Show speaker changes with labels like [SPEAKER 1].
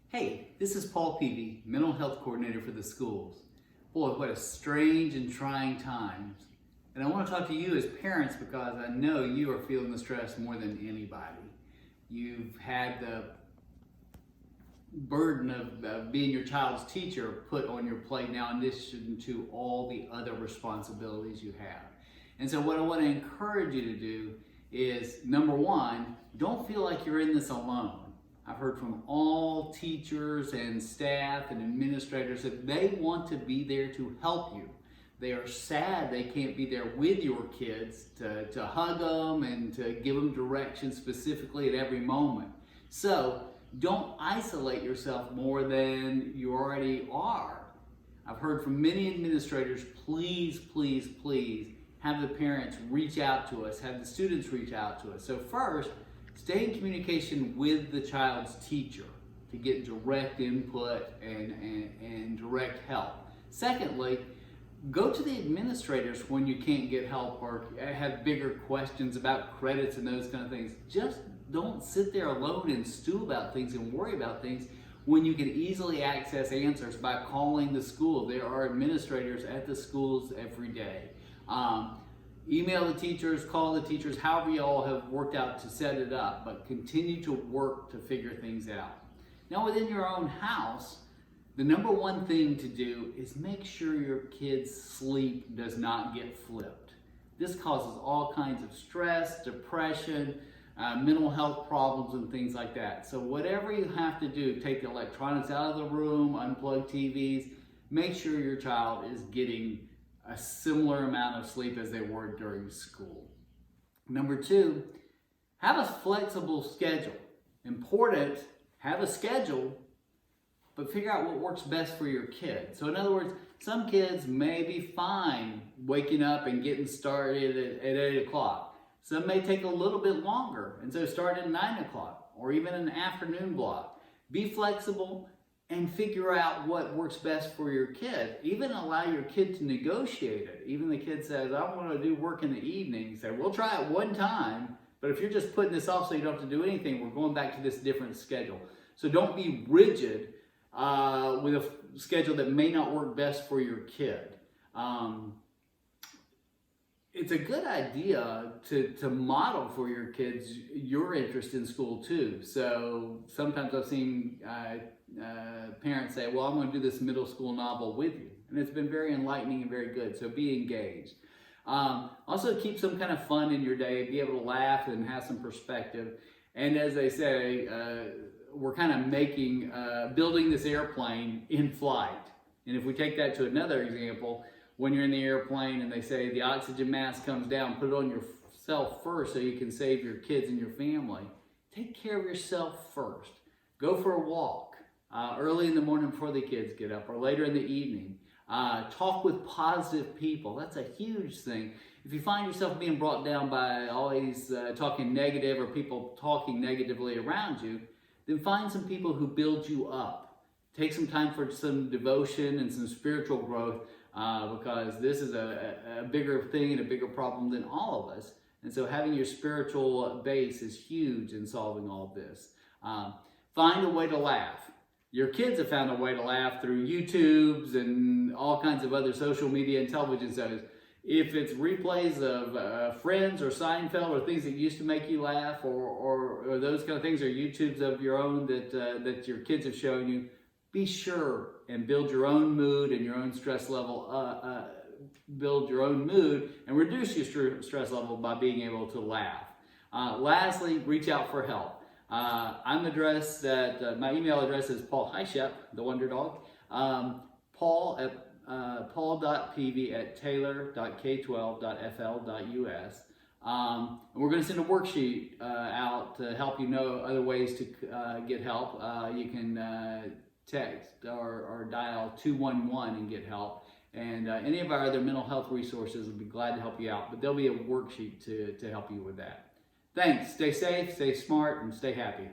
[SPEAKER 1] Hey, this is Paul Peavy, Mental Health Coordinator for the schools. Boy, what a strange and trying times. And I want to talk to you as parents because I know you are feeling the stress more than anybody. You've had the burden of being your child's teacher put on your plate now in addition to all the other responsibilities you have. And so what I want to encourage you to do is, number one, don't feel like you're in this alone. I've heard from all teachers and staff and administrators that they want to be there to help you. They are sad they can't be there with your kids to hug them and to give them direction specifically at every moment. So don't isolate yourself more than you already are. I've heard from many administrators, please, please, please have the parents reach out to us, have the students reach out to us. So first, stay in communication with the child's teacher to get direct input and direct help. Secondly, go to the administrators when you can't get help or have bigger questions about credits and those kind of things. Just don't sit there alone and stew about things and worry about things when you can easily access answers by calling the school. There are administrators at the schools every day. Email the teachers, call the teachers, however you all have worked out to set it up, but continue to work to figure things out. Now within your own house, the number one thing to do is make sure your kid's sleep does not get flipped. This causes all kinds of stress, depression, mental health problems and things like that. So whatever you have to do, take the electronics out of the room, unplug TVs, make sure your child is getting a similar amount of sleep as they were during school. Number two, have a flexible schedule. Important, have a schedule, but figure out what works best for your kid. So in other words, some kids may be fine waking up and getting started at 8 o'clock. Some may take a little bit longer, and so start at 9 o'clock or even an afternoon block. Be flexible and figure out what works best for your kid. Even allow your kid to negotiate it. Even the kid says, I want to do work in the evening. You say, we'll try it one time, but if you're just putting this off so you don't have to do anything, we're going back to this different schedule. So don't be rigid with a schedule that may not work best for your kid. It's a good idea to model for your kids your interest in school too. So sometimes I've seen parents say, well, I'm going to do this middle school novel with you. And it's been very enlightening and very good. So be engaged. Also keep some kind of fun in your day. Be able to laugh and have some perspective. And as they say, we're kind of building this airplane in flight. And if we take that to another example, when you're in the airplane and they say the oxygen mask comes down, put it on yourself first so you can save your kids and your family. Take care of yourself first. Go for a walk early in the morning before the kids get up or later in the evening. Talk with positive people. That's a huge thing. If you find yourself being brought down by always talking negative or people talking negatively around you, then find some people who build you up. Take some time for some devotion and some spiritual growth because this is a bigger thing and a bigger problem than all of us. And so having your spiritual base is huge in solving all of this. Find a way to laugh. Your kids have found a way to laugh through YouTubes and all kinds of other social media and television shows. If it's replays of Friends or Seinfeld or things that used to make you laugh or those kind of things or YouTubes of your own that your kids have shown you, be sure and build your own mood and your own stress level, build your own mood and reduce your stress level by being able to laugh. Lastly, reach out for help. My email address is Paul Heischep, the Wonder Dog, paul.peavy@taylor.k12.fl.us. And we're going to send a worksheet out to help you know other ways to get help. You can text or dial 211 and get help. And any of our other mental health resources will be glad to help you out. But there'll be a worksheet to help you with that. Thanks. Stay safe, stay smart, and stay happy.